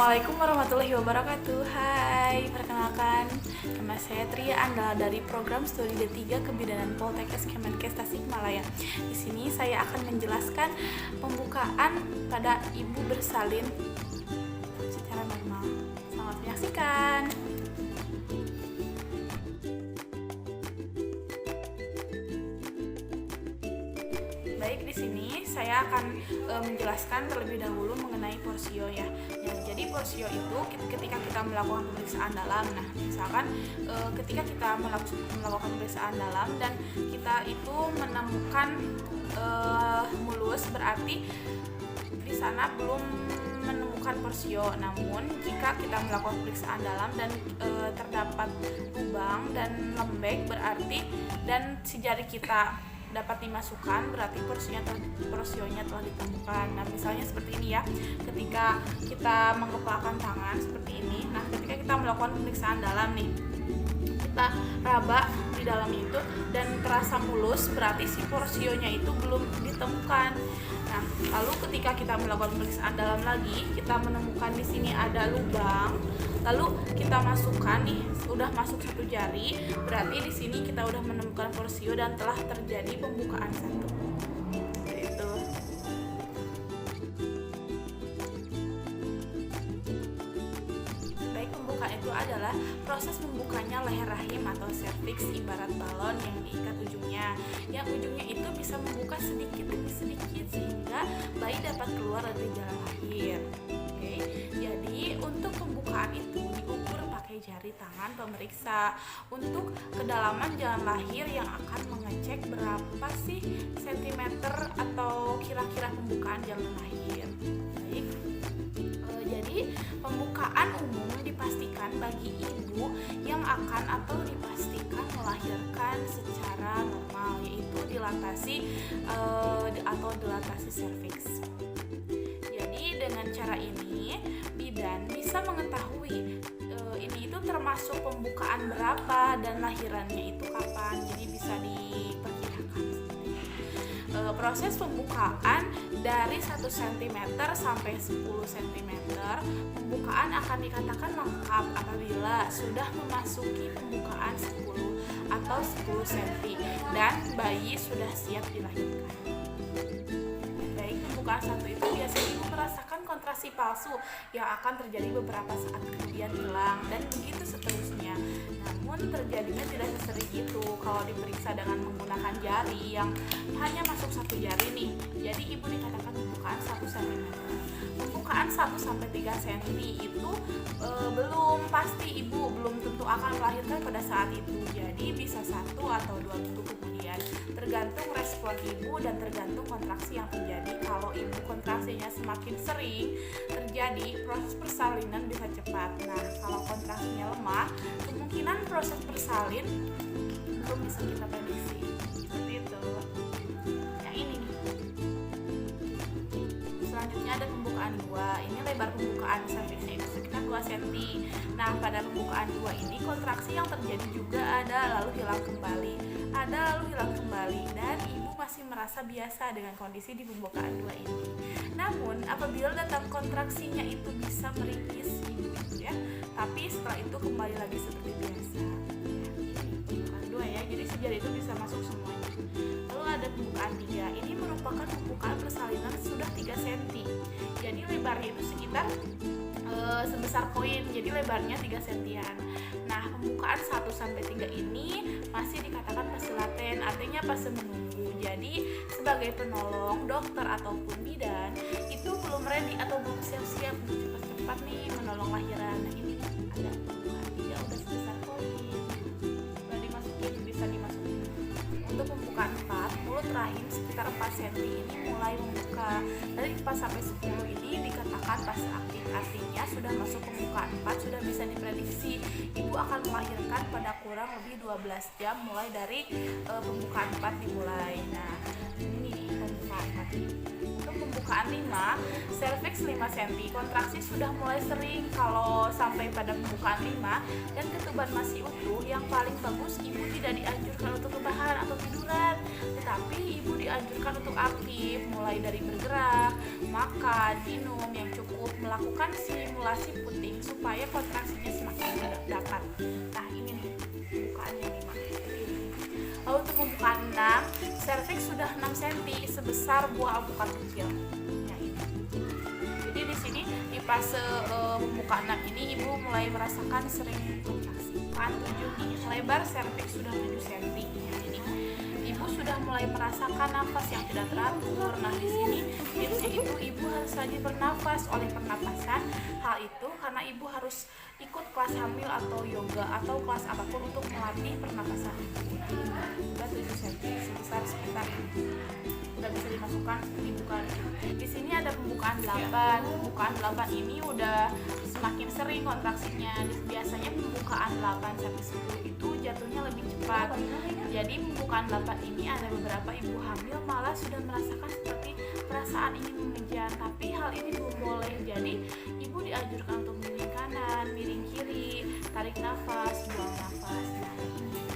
Assalamualaikum warahmatullahi wabarakatuh. Hai, perkenalkan, nama saya Tria Anda dari program studi D3 Kebidanan Poltekkes Kemenkes Tasikmalaya. Di sini saya akan menjelaskan pembukaan pada ibu bersalin secara normal. Selamat menyaksikan. Baik, di sini saya akan menjelaskan terlebih dahulu mengenai porsio ya. Jadi porsio itu ketika kita melakukan pemeriksaan dalam. Nah, misalkan ketika kita melakukan pemeriksaan dalam dan kita itu menemukan mulus, berarti di sana belum menemukan porsio. Namun jika kita melakukan pemeriksaan dalam dan terdapat lubang dan lembek, berarti dan si jari kita dapat dimasukkan, berarti porsionya telah ditemukan. Nah, misalnya seperti ini ya, ketika kita mengeplakkan tangan seperti ini. Nah, ketika kita melakukan pemeriksaan dalam nih, kita raba di dalam itu dan terasa mulus, berarti si porsionya itu belum ditemukan. Nah, lalu ketika kita melakukan pemeriksaan dalam lagi, kita menemukan di sini ada lubang, lalu kita masukkan nih, udah masuk satu jari, berarti di sini kita udah menemukan porsio dan telah terjadi pembukaan satu. Itu. Baik, pembukaan itu adalah proses membukanya leher rahim atau serviks ibarat balon yang diikat ujungnya. Yang ujungnya itu bisa membuka sedikit demi sedikit sehingga bayi dapat keluar dari jalan lahir. Oke. Jadi untuk pembukaan itu diukur pakai jari tangan pemeriksa untuk kedalaman jalan lahir yang akan mengecek berapa sih sentimeter atau kira-kira pembukaan jalan lahir. Baik. Jadi pembukaan umum dipastikan bagi ibu yang akan atau dipastikan melahirkan secara normal, yaitu dilatasi atau dilatasi serviks. Jadi dengan cara ini bidan bisa mengetahui ini itu termasuk pembukaan berapa dan lahirannya itu kapan, jadi bisa diperkirakan. Proses pembukaan dari 1 cm sampai 10 cm, pembukaan akan dikatakan lengkap apabila sudah memasuki pembukaan 10 atau 10 cm dan bayi sudah siap dilahirkan. Baik, pembukaan 1 itu biasanya ibu merasakan kontrasi palsu yang akan terjadi beberapa saat kemudian hilang dan begitu seterusnya. Namun terjadinya tidak sesering itu kalau diperiksa dengan menggunakan jari yang hanya masuk satu jari nih. Jadi ibu dikatakan pembukaan 1 cm. Pembukaan 1 sampai 3 cm itu belum pasti, ibu belum tentu akan melahirkan pada saat itu. Jadi bisa 1 atau 2 minggu kemudian, tergantung respon ibu dan tergantung kontraksi yang terjadi. Kalau ibu kontraksinya semakin sering terjadi, proses persalinan bisa cepat. Nah, kalau kontraksinya lemah, kemungkinan proses persalin belum bisa kita prediksi. Seperti itu. Yang ini nih. Selanjutnya ada pembukaan 2. Ini lebar pembukaan serviksnya itu sekitar 2 cm. Nah, pada pembukaan 2 ini kontraksi yang terjadi juga ada lalu hilang kembali. Ada lalu hilang kembali dan ibu masih merasa biasa dengan kondisi di pembukaan 2 ini. Namun, apabila datang kontraksinya itu bisa meringkis ibu itu ya, tapi setelah itu kembali lagi seperti biasa. Pembukaan 2 ya, jadi si jari itu bisa masuk semuanya. Lalu ada pembukaan 3. Ini merupakan pembukaan persalinan sudah 3 cm. Jadi lebarnya itu sekitar sebesar koin, jadi lebarnya 3 cm-an. Nah, pembukaan 1 sampai 3 ini masih dikatakan fase laten, artinya fase menunggu. Jadi sebagai penolong, dokter ataupun bidan itu belum ready atau belum siap-siap untuk cepat-cepat nih menolong lahiran. Nah, ini ada pembukaan 3 udah sebesar koin. Udah dimasukin, bisa dimasukin. Untuk pembukaan 4, mulut rahim sekitar 4 cm ini mulai membuka. Dari 4 sampai 10 ini dikatakan fase aktif, artinya sudah masuk pembukaan 4, sudah bisa diprediksi ibu akan melahirkan pada kurang lebih 12 jam mulai dari pembukaan 4 dimulai. Nah, ini pembukaan 4. Untuk pembukaan 5, serviks 5 cm, kontraksi sudah mulai sering kalau sampai pada pembukaan 5 dan ketuban masih utuh. Yang paling bagus ibu tidak dianjurkan untuk rebahan atau tiduran, tetapi ibu dianjurkan untuk aktif, mulai dari bergerak, makan, minum yang cukup, melakukan simulasi puting supaya kontraksinya semakin dapat. Nah ini nih pembukaan yang 5. Lalu untuk pembukaan 6, serviks sudah 6 cm sebesar buah alpukat kecil. Nah ini. Jadi di sini di fase pembukaan 6 ini ibu mulai merasakan sering kontraksi. Pembukaan 7 nih, lebar serviks sudah 7 cm. Ini ibu sudah mulai merasakan nafas yang tidak teratur. Nah di sini tipsnya itu ibu harus rajin bernafas oleh pernapasan. Hal itu karena ibu harus ikut kelas hamil atau yoga atau kelas apapun untuk melatih pernapasan ibu. Sudah 7 cm sebesar sekitar udah bisa dimasukkan dibuka. Di sini ada pembukaan 8. Pembukaan 8 ini udah semakin sering kontraksinya. Biasanya pembukaan 8 sampai 10 itu jatuhnya lebih cepat. Jadi pembukaan 8 ini ada beberapa ibu hamil malah sudah merasakan seperti perasaan ingin mengejar, tapi hal ini belum boleh. Jadi ibu dianjurkan untuk miring kanan, miring kiri, tarik nafas, buang nafas. Nah,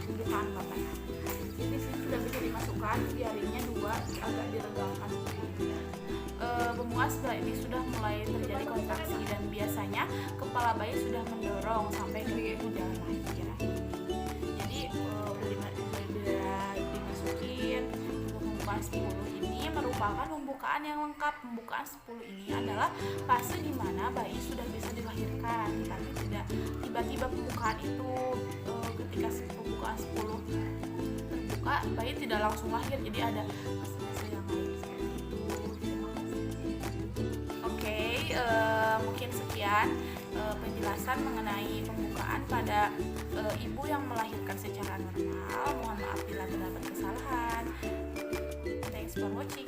pembukaan 8. Jadi di sini sudah bisa dimasukkan jarinya 2 agak diregangkan. Pembukaan setelah ini sudah mulai terjadi kontraksi dan biasanya kepala bayi sudah mendorong sampai ke jalan lahir. Jadi udah dimasukin. Pembukaan 10 ini merupakan pembukaan yang lengkap. Pembukaan 10 ini adalah fase di mana bayi sudah bisa dilahirkan, tapi tidak tiba-tiba pembukaan itu ketika pembukaan 10 terbuka bayi tidak langsung lahir, jadi ada fase-fase yang lain seperti itu. Oke, mungkin sekian penjelasan mengenai pembukaan pada ibu yang melahirkan secara normal. Mohon maaf bila terdapat kesalahan. Thanks for watching.